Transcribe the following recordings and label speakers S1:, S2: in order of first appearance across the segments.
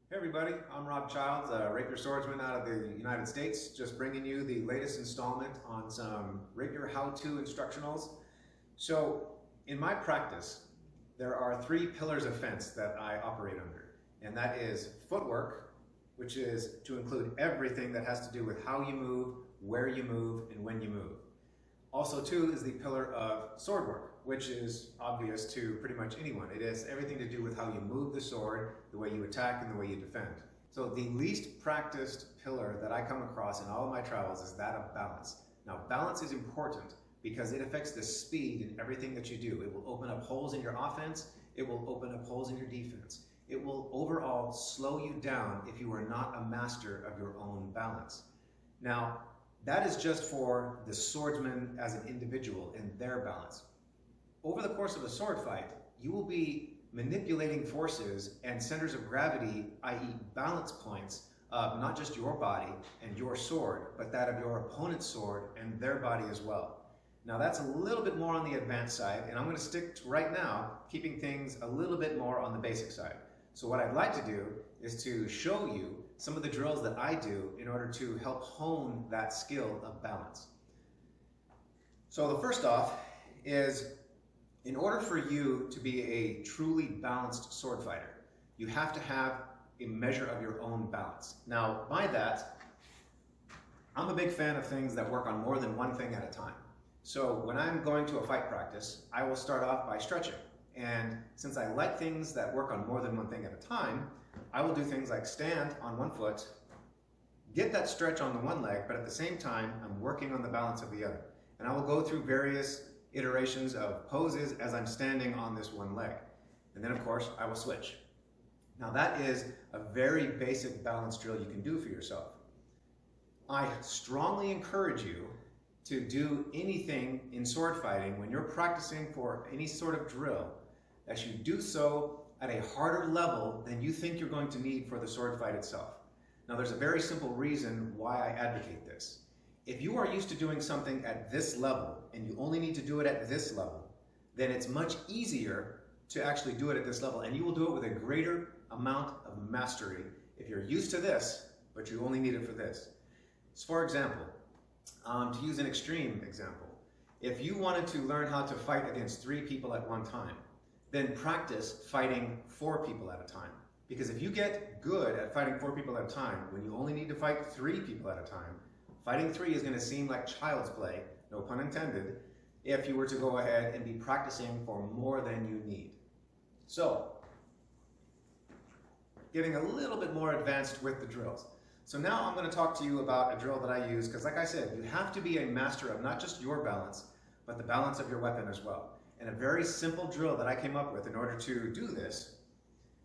S1: Hey everybody, I'm Rob Childs, a rapier swordsman out of the United States, just bringing you the latest installment on some rapier how-to instructionals. So in my practice, there are three pillars of fence that I operate under, and that is footwork, which is to include everything that has to do with how you move, where you move, and when you move. Also too is the pillar of sword work, which is obvious to pretty much anyone. It has everything to do with how you move the sword, the way you attack, and the way you defend. So the least practiced pillar that I come across in all of my travels is that of balance. Now balance is important because it affects the speed in everything that you do. It will open up holes in your offense, it will open up holes in your defense. It will overall slow you down if you are not a master of your own balance. Now, that is just for the swordsman as an individual and their balance. Over the course of a sword fight, you will be manipulating forces and centers of gravity, i.e. balance points, of not just your body and your sword, but that of your opponent's sword and their body as well. Now that's a little bit more on the advanced side, and I'm going to stick to right now keeping things a little bit more on the basic side. So what I'd like to do is to show you some of the drills that I do in order to help hone that skill of balance. So the first off is, in order for you to be a truly balanced sword fighter, you have to have a measure of your own balance. Now, by that, I'm a big fan of things that work on more than one thing at a time. So when I'm going to a fight practice, I will start off by stretching. And since I like things that work on more than one thing at a time, I will do things like stand on one foot, get that stretch on the one leg, but at the same time, I'm working on the balance of the other. And I will go through various iterations of poses as I'm standing on this one leg. And then of course, I will switch. Now that is a very basic balance drill you can do for yourself. I strongly encourage you to do anything in sword fighting when you're practicing for any sort of drill, that you do so at a harder level than you think you're going to need for the sword fight itself. Now there's a very simple reason why I advocate this. If you are used to doing something at this level and you only need to do it at this level, then it's much easier to actually do it at this level, and you will do it with a greater amount of mastery if you're used to this, but you only need it for this. So for example, to use an extreme example, if you wanted to learn how to fight against 3 people at one time, then practice fighting 4 people at a time. Because if you get good at fighting 4 people at a time, when you only need to fight 3 people at a time, fighting 3 is going to seem like child's play, no pun intended, if you were to go ahead and be practicing for more than you need. So, getting a little bit more advanced with the drills. So now I'm going to talk to you about a drill that I use, because like I said, you have to be a master of not just your balance, but the balance of your weapon as well. And a very simple drill that I came up with in order to do this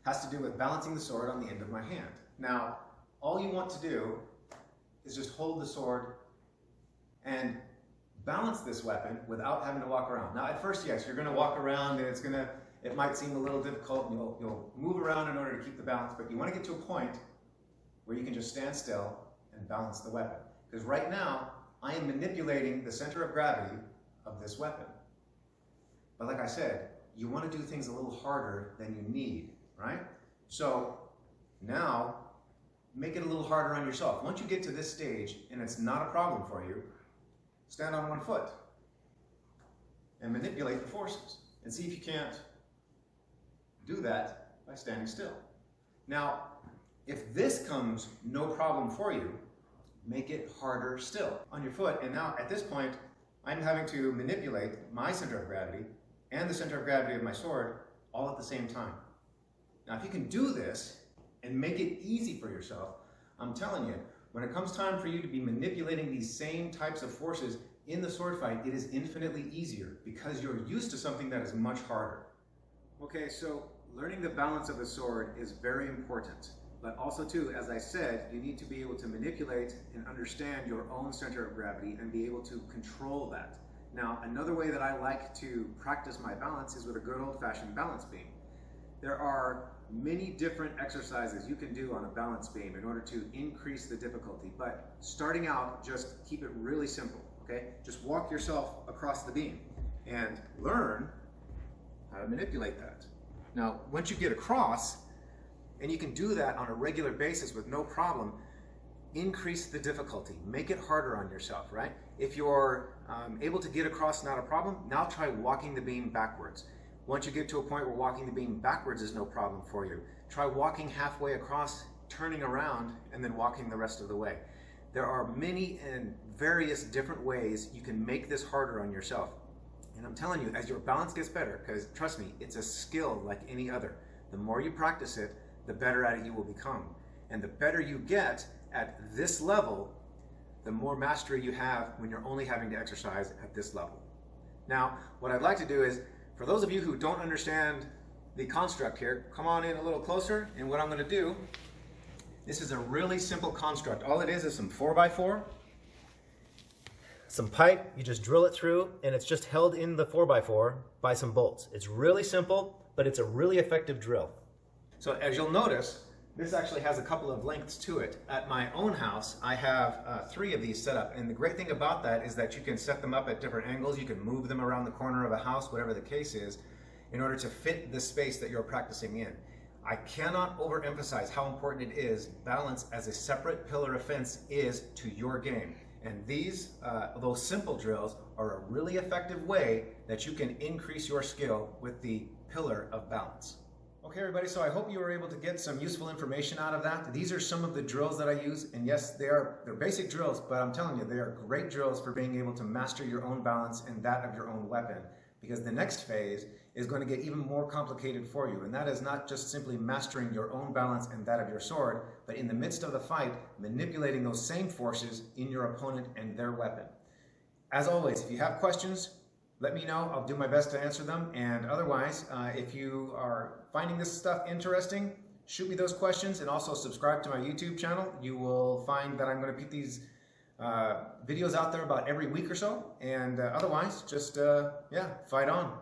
S1: has to do with balancing the sword on the end of my hand. Now, all you want to do is just hold the sword and balance this weapon without having to walk around. Now, at first, yes, you're going to walk around and it might seem a little difficult, and you'll move around in order to keep the balance, but you want to get to a point where you can just stand still and balance the weapon. Because right now, I am manipulating the center of gravity of this weapon. But like I said, you want to do things a little harder than you need, right? So now, make it a little harder on yourself. Once you get to this stage and it's not a problem for you, stand on one foot and manipulate the forces and see if you can't do that by standing still. Now, if this comes no problem for you, make it harder still on your foot. And now at this point, I'm having to manipulate my center of gravity and the center of gravity of my sword all at the same time. Now, if you can do this and make it easy for yourself, I'm telling you, when it comes time for you to be manipulating these same types of forces in the sword fight, it is infinitely easier because you're used to something that is much harder. Okay, so learning the balance of the sword is very important. But also too, as I said, you need to be able to manipulate and understand your own center of gravity and be able to control that. Now, another way that I like to practice my balance is with a good old-fashioned balance beam. There are many different exercises you can do on a balance beam in order to increase the difficulty, but starting out, just keep it really simple, okay? Just walk yourself across the beam and learn how to manipulate that. Now, once you get across, and you can do that on a regular basis with no problem, increase the difficulty, make it harder on yourself, right? If you're able to get across, not a problem, now try walking the beam backwards. Once you get to a point where walking the beam backwards is no problem for you, try walking halfway across, turning around, and then walking the rest of the way. There are many and various different ways you can make this harder on yourself. And I'm telling you, as your balance gets better, because trust me, it's a skill like any other. The more you practice it, the better at it you will become. And the better you get at this level, the more mastery you have when you're only having to exercise at this level. Now, what I'd like to do is, for those of you who don't understand the construct here, come on in a little closer, and what I'm going to do, this is a really simple construct. All it is some 4x4, some pipe, you just drill it through, and it's just held in the 4x4 by some bolts. It's really simple, but it's a really effective drill. So as you'll notice, this actually has a couple of lengths to it. At my own house, I have 3 of these set up, and the great thing about that is that you can set them up at different angles. You can move them around the corner of a house, whatever the case is, in order to fit the space that you're practicing in. I cannot overemphasize how important it is balance as a separate pillar of fence is to your game. And these, those simple drills, are a really effective way that you can increase your skill with the pillar of balance. Okay everybody, so I hope you were able to get some useful information out of that. These are some of the drills that I use, and yes, they're basic drills, but I'm telling you, they are great drills for being able to master your own balance and that of your own weapon. Because the next phase is going to get even more complicated for you, and that is not just simply mastering your own balance and that of your sword, but in the midst of the fight, manipulating those same forces in your opponent and their weapon. As always, if you have questions, let me know. I'll do my best to answer them, and otherwise, if you are finding this stuff interesting, shoot me those questions, and also subscribe to my YouTube channel. You will find that I'm going to put these videos out there about every week or so, and otherwise, just, yeah, fight on.